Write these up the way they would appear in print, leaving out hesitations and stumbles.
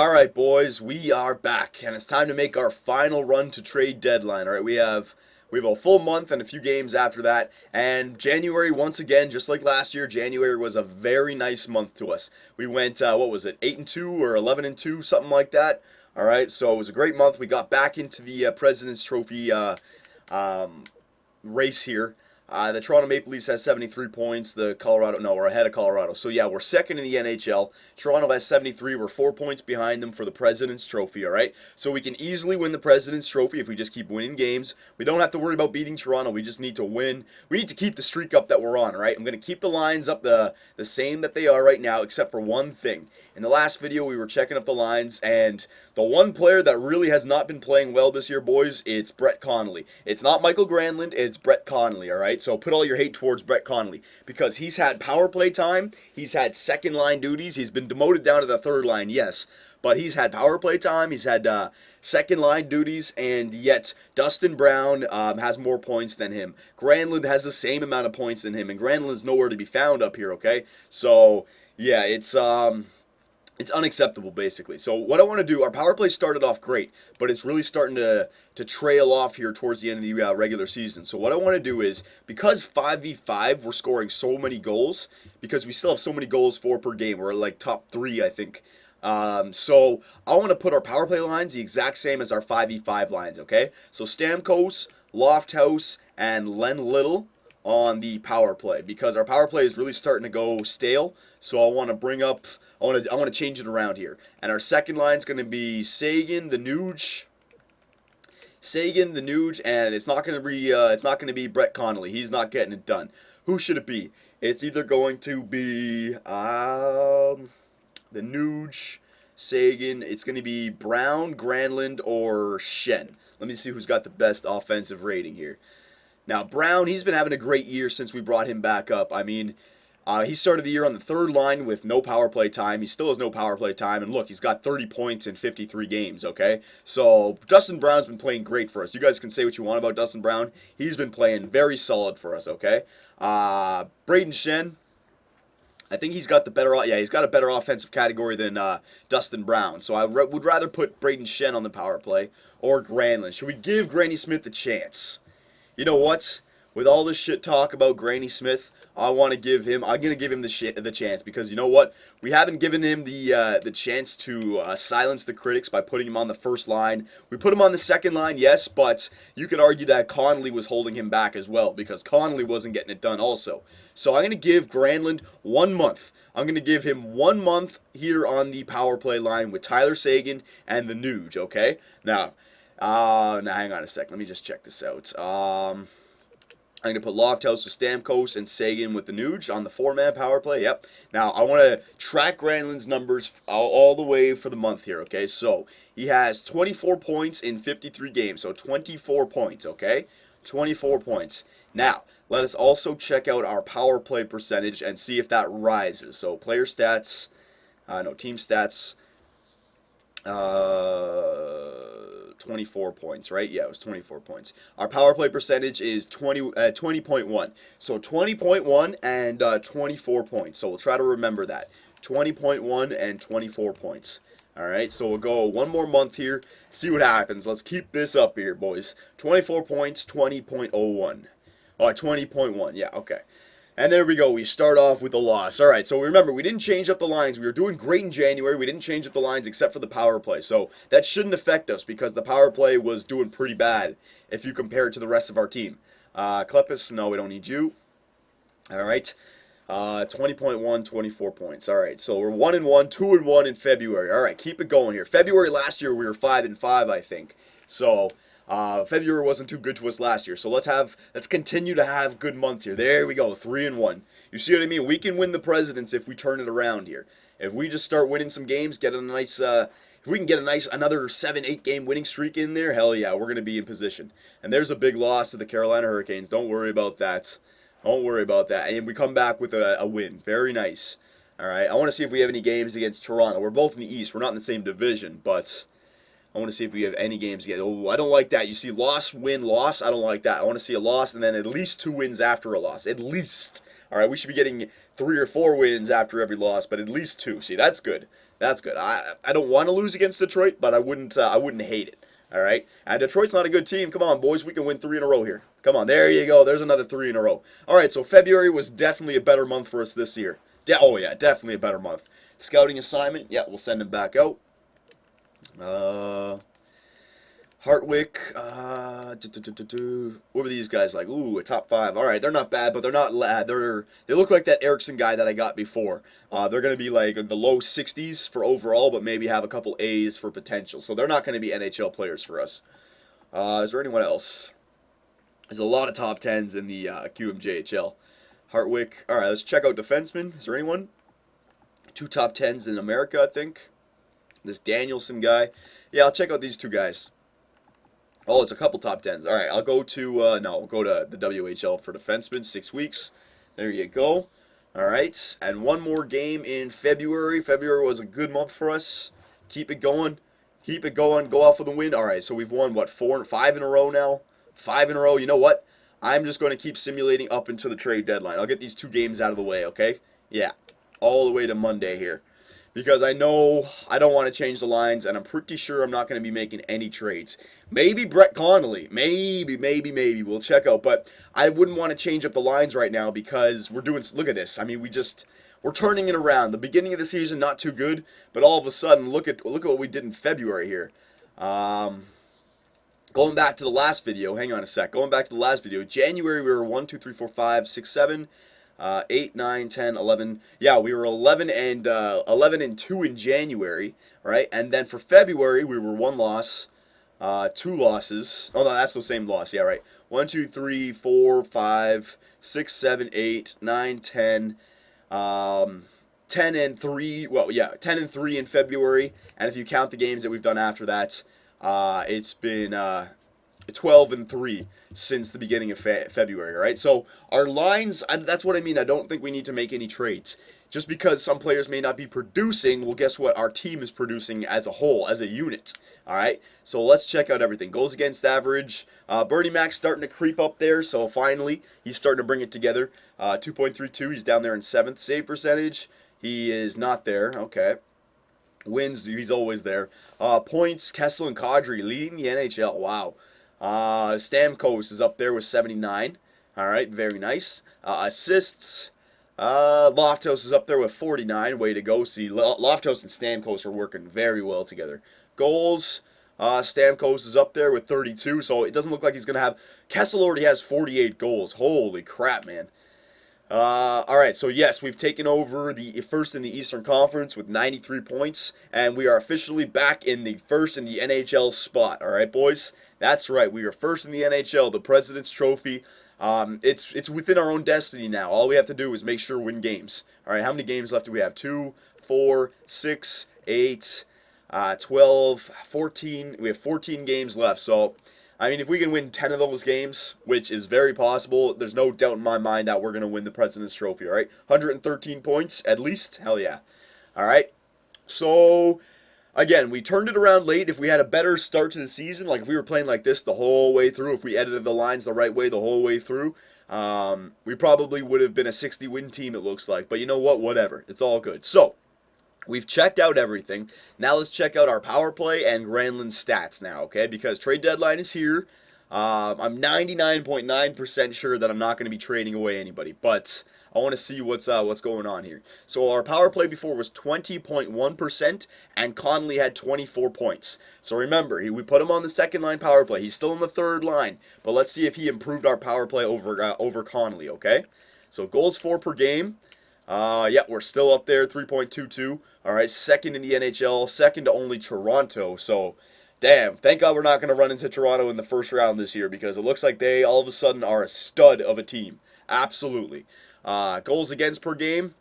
Alright, boys, we are back, and it's time to make our final run to trade deadline. Alright, we have a full month and a few games after that, and January, once again, just like last year, January was a very nice month to us. We went, what was it, 8-2 or 11-2, something like that. Alright, so it was a great month. We got back into the President's Trophy race here. The Toronto Maple Leafs has 73 points. We're ahead of Colorado. So yeah, we're second in the NHL. Toronto has 73. We're 4 points behind them for the President's Trophy, all right? So we can easily win the President's Trophy if we just keep winning games. We don't have to worry about beating Toronto. We just need to win. We need to keep the streak up that we're on, all right? I'm going to keep the lines up the same that they are right now, except for one thing. In the last video, we were checking up the lines, and the one player that really has not been playing well this year, boys, it's Brett Connolly. It's not Michael Granlund, it's Brett Connolly, all right? So put all your hate towards Brett Connolly, because he's had power play time, he's had second line duties, he's been demoted down to the third line, yes, but he's had power play time, he's had second line duties, and yet Dustin Brown has more points than him. Granlund has the same amount of points than him, and Granlund's nowhere to be found up here, okay? So, yeah, it's unacceptable, basically. So what I want to do, our power play started off great, but it's really starting to trail off here towards the end of the regular season. So what I want to do is, because 5v5, we're scoring so many goals, because we still have so many goals for per game. We're like top 3, I think. So I want to put our power play lines the exact same as our 5v5 lines, okay? So Stamkos, Lofthouse, and Len Little on the power play, because our power play is really starting to go stale. So I want to bring up, I want to change it around here. And our second line is going to be Sagan, the Nuge, and it's not going to be Brett Connolly. He's not getting it done. Who should it be? It's either going to be the Nuge, Sagan. It's going to be Brown, Granlund, or Shen. Let me see who's got the best offensive rating here. Now, Brown, he's been having a great year since we brought him back up. I mean, he started the year on the third line with no power play time. He still has no power play time. And look, he's got 30 points in 53 games, okay? So, Dustin Brown's been playing great for us. You guys can say what you want about Dustin Brown. He's been playing very solid for us, okay? Braden Shen, I think he's got he's got a better offensive category than Dustin Brown. So I would rather put Braden Shen on the power play or Granlund. Should we give Granny Smith a chance? You know what? With all this shit talk about Granny Smith, I'm going to give him the chance, because you know what? We haven't given him the chance to silence the critics by putting him on the first line. We put him on the second line, yes, but you could argue that Connolly was holding him back as well, because Connolly wasn't getting it done also. So I'm going to give Granlund 1 month. I'm going to give him 1 month here on the power play line with Tyler Sagan and the Nuge, okay? Now, hang on a sec. Let me just check this out. I'm going to put Lofthouse with Stamkos and Sagan with the Nuge on the 4-man power play. Yep. Now, I want to track Granlund's numbers all the way for the month here, okay? So, he has 24 points in 53 games. So, 24 points, okay? 24 points. Now, let us also check out our power play percentage and see if that rises. So, player stats, team stats, 24 points, right? Yeah, it was 24 points. Our power play percentage is 20.1. So 20.1 and 24 points. So we'll try to remember that. 20.1 and 24 points. All right, so we'll go 1 more month here, see what happens. Let's keep this up here, boys. 24 points, 20.01. Oh, 20.1, yeah, okay. And there we go. We start off with a loss. All right, so remember, we didn't change up the lines. We were doing great in January. We didn't change up the lines except for the power play. So that shouldn't affect us, because the power play was doing pretty bad if you compare it to the rest of our team. Klepis, no, we don't need you. All right. 20.1, 24 points. All right, so we're 1-1, 2-1 in February. All right, keep it going here. February last year, we were 5-5, I think. So February wasn't too good to us last year, so let's continue to have good months here. There we go, 3-1. You see what I mean? We can win the Presidents if we turn it around here. If we just start winning some games, get a nice, if we can get another 7-8 game winning streak in there, hell yeah, we're gonna be in position. And there's a big loss to the Carolina Hurricanes. Don't worry about that. Don't worry about that. And we come back with a win. Very nice. All right. I want to see if we have any games against Toronto. We're both in the East. We're not in the same division, but I want to see if we have any games against. Oh, I don't like that. You see, loss, win, loss. I don't like that. I want to see a loss and then at least 2 wins after a loss. At least. All right, we should be getting 3 or 4 wins after every loss, but at least 2. See, that's good. That's good. I don't want to lose against Detroit, but I wouldn't hate it. All right, and Detroit's not a good team. Come on, boys, we can win 3 in a row here. Come on, there you go. There's another 3 in a row. All right, so February was definitely a better month for us this year. Oh yeah, definitely a better month. Scouting assignment, yeah, we'll send him back out. Uh, Hartwick, what were these guys like? Ooh, a top 5. All right, they're not bad, but they're not they look like that Erickson guy that I got before. They're gonna be like in the low 60s for overall, but maybe have a couple A's for potential. So they're not gonna be NHL players for us. Is there anyone else? There's a lot of top 10s in the QMJHL. Hartwick. All right, let's check out defensemen. Is there anyone? 2 top 10s in America, I think. This Danielson guy. Yeah, I'll check out these 2 guys. Oh, it's a couple top 10s. All right, I'll go to, no, I'll go to the WHL for defensemen, 6 weeks. There you go. All right, and one more game in February. February was a good month for us. Keep it going. Keep it going. Go off with a win. All right, so we've won, what, 5 in a row now? 5 in a row. You know what? I'm just going to keep simulating up until the trade deadline. I'll get these 2 games out of the way, okay? Yeah, all the way to Monday here. Because I know I don't want to change the lines, and I'm pretty sure I'm not going to be making any trades. Maybe Brett Connolly. Maybe. We'll check out. But I wouldn't want to change up the lines right now because we're doing... Look at this. I mean, we're turning it around. The beginning of the season, not too good. But all of a sudden, look at what we did in February here. Going back to the last video. Hang on a sec. Going back to the last video. January, we were 1, 2, 3, 4, 5, 6, 7... 8, 9, 10, 11. Yeah, we were 11 and 2 in January, right? And then for February, we were 1 loss, 2 losses. Oh no, that's the same loss. Yeah, right. 1, 2, 3, 4, 5, 6, 7, 8, 9, 10. 10 and 3. Well, yeah, 10 and 3 in February. And if you count the games that we've done after that, it's been 12 and 3 since the beginning of February, right? So our lines, that's what I mean. I don't think we need to make any trades. Just because some players may not be producing, well, guess what? Our team is producing as a whole, as a unit, all right? So let's check out everything. Goals against average. Bernie Mac's starting to creep up there, so finally he's starting to bring it together. 2.32, he's down there in 7th. Save percentage, he is not there, okay. Wins, he's always there. Points, Kessel and Kadri leading the NHL, wow. Stamkos is up there with 79. All right, very nice. Assists. Loftos is up there with 49. Way to go. See, Loftos and Stamkos are working very well together. Goals. Stamkos is up there with 32, so it doesn't look like he's going to have... Kessel already has 48 goals. Holy crap, man. All right, so yes, we've taken over the first in the Eastern Conference with 93 points, and we are officially back in the first in the NHL spot. All right, boys? That's right. We are first in the NHL, the President's Trophy. It's within our own destiny now. All we have to do is make sure we win games. All right, how many games left do we have? 2, 4, 6, 8, 12, 14. We have 14 games left. So, I mean, if we can win 10 of those games, which is very possible, there's no doubt in my mind that we're going to win the President's Trophy. All right, 113 points at least. Hell yeah. All right. So... Again, we turned it around late. If we had a better start to the season, like if we were playing like this the whole way through, if we edited the lines the right way the whole way through, we probably would have been a 60-win team, it looks like. But you know what? Whatever. It's all good. So, we've checked out everything. Now let's check out our power play and Granlund stats now, okay? Because trade deadline is here. I'm 99.9% sure that I'm not going to be trading away anybody, but I want to see what's going on here. So our power play before was 20.1%, and Connolly had 24 points. So remember, we put him on the second line power play. He's still in the third line, but let's see if he improved our power play over Connolly. Okay. So goals for per game. Yeah, we're still up there, 3.22. All right, second in the NHL, second to only Toronto. So. Damn, thank God we're not going to run into Toronto in the first round this year because it looks like they all of a sudden are a stud of a team. Absolutely. Goals against per game,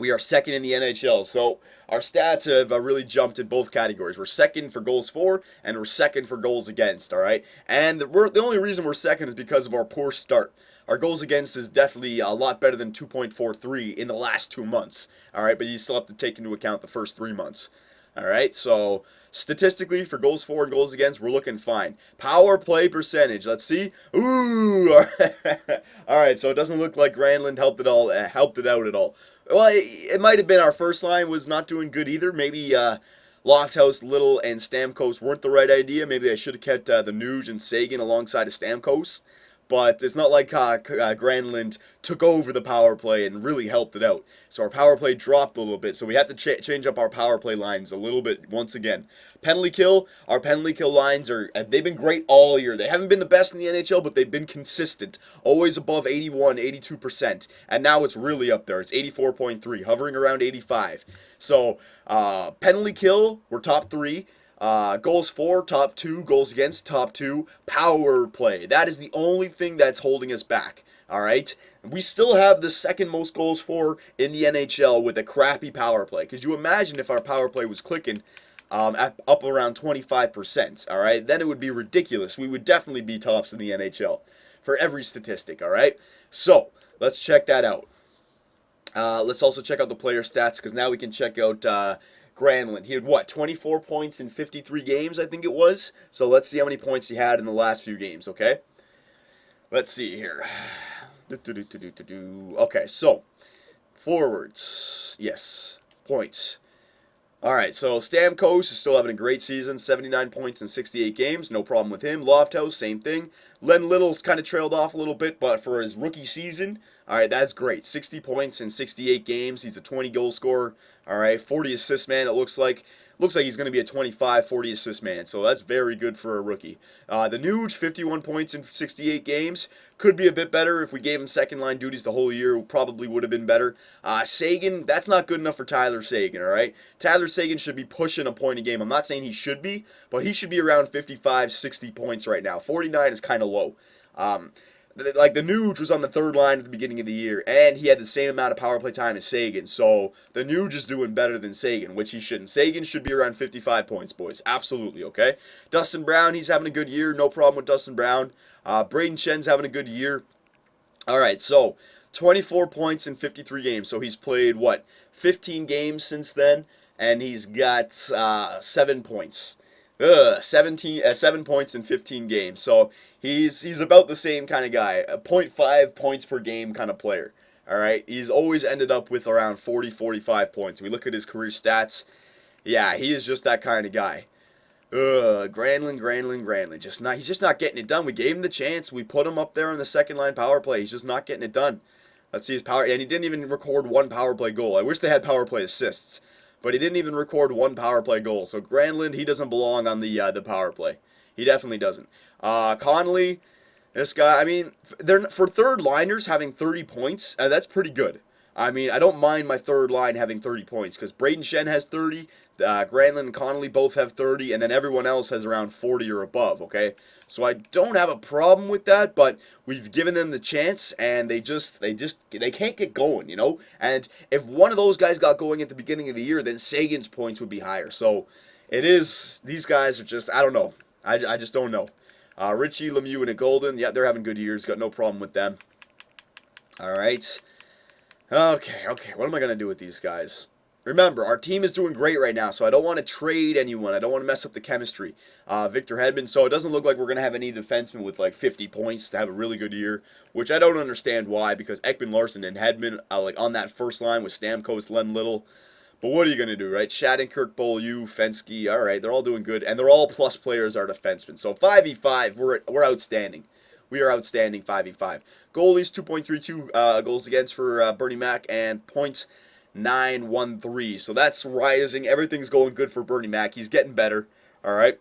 we are second in the NHL. So our stats have really jumped in both categories. We're second for goals for, and we're second for goals against, all right? And the only reason we're second is because of our poor start. Our goals against is definitely a lot better than 2.43 in the last 2 months, all right? But you still have to take into account the first 3 months. All right, so statistically for goals for and goals against, we're looking fine. Power play percentage, let's see. Ooh, all right. So it doesn't look like Granlund helped it out at all. Well, it might have been our first line was not doing good either. Maybe Lofthouse, Little, and Stamkos weren't the right idea. Maybe I should have kept the Nuge and Sagan alongside of Stamkos. But it's not like Granlund took over the power play and really helped it out. So our power play dropped a little bit. So we had to change up our power play lines a little bit once again. Penalty kill, our penalty kill lines they've been great all year. They haven't been the best in the NHL, but they've been consistent. Always above 81, 82%. And now it's really up there. It's 84.3, hovering around 85. So penalty kill, we're top 3. Goals for, top 2. Goals against, top 2. Power play. That is the only thing that's holding us back. All right? We still have the second most goals for in the NHL with a crappy power play. Could you imagine if our power play was clicking up around 25%? All right? Then it would be ridiculous. We would definitely be tops in the NHL for every statistic. All right? So, let's check that out. Let's also check out the player stats because now we can check out Granlund. He had what, 24 points in 53 games, I think it was. So let's see how many points he had in the last few games, okay? Let's see here. Okay, so forwards. Yes, points. All right, so Stamkos is still having a great season, 79 points in 68 games, no problem with him. Lofthouse, same thing. Len Little's kind of trailed off a little bit, but for his rookie season, all right, that's great. 60 points in 68 games. He's a 20-goal scorer. All right, 40 assist man, it looks like. Looks like he's going to be a 25, 40 assist man, so that's very good for a rookie. The Nuge, 51 points in 68 games. Could be a bit better if we gave him second line duties the whole year. Probably would have been better. Sagan, that's not good enough for Tyler Sagan, all right? Tyler Sagan should be pushing a point a game. I'm not saying he should be, but he should be around 55, 60 points right now. 49 is kind of low. Like the Nuge was on the third line at the beginning of the year, and he had the same amount of power play time as Sagan. So the Nuge is doing better than Sagan, which he shouldn't. Sagan should be around 55 points, boys. Absolutely, okay? Dustin Brown, he's having a good year. No problem with Dustin Brown. Braden Shen's having a good year. All right, so 24 points in 53 games. So he's played, what, 15 games since then, and he's got 7 points. 7 points in 15 games. So he's about the same kind of guy. A .5 points per game kind of player. All right. He's always ended up with around 40, 45 points. We look at his career stats. Yeah, he is just that kind of guy. Granlund. He's just not getting it done. We gave him the chance. We put him up there on the second line power play. He's just not getting it done. Let's see his power. And he didn't even record one power play goal. I wish they had power play assists. But he didn't even record one power play goal. So Granlund, he doesn't belong on the power play. He definitely doesn't. Connolly, this guy, I mean, for third liners having 30 points, that's pretty good. I mean, I don't mind my third line having 30 points because Braden Shen has 30, Granlund and Connolly both have 30, and then everyone else has around 40 or above, okay? So I don't have a problem with that, but we've given them the chance, and they can't get going, you know? And if one of those guys got going at the beginning of the year, then Sagan's points would be higher. So these guys are just, I don't know. I just don't know. Richie, Lemieux, and Golden, yeah, they're having good years. Got no problem with them. All right. Okay. What am I going to do with these guys? Remember, our team is doing great right now, so I don't want to trade anyone. I don't want to mess up the chemistry. Victor Hedman, so it doesn't look like we're going to have any defensemen with like 50 points to have a really good year, which I don't understand why, because Ekman Larson and Hedman like on that first line with Stamkos, Len Little. But what are you going to do, right? Shattenkirk, Beaulieu, Fensky, all right, they're all doing good, and they're all plus players, our defensemen. So 5v5, we're outstanding. We are outstanding 5v5. Goalies, 2.32 goals against for Bernie Mac, and .913. So that's rising. Everything's going good for Bernie Mac. He's getting better. All right.